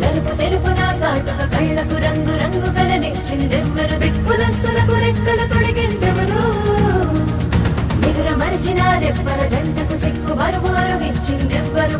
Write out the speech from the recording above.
నలుపు తెలుపున కాటుక కళ్ళకు రంగు రంగు కలనిచ్చిందెవ్వరు దిక్కులంచులకు రెక్కలు తొడిగిందెవరు నిగుర మరిచిన రెప్పల జంటకు సిగ్గు మరుమారు ఇచ్చిందెవ్వరు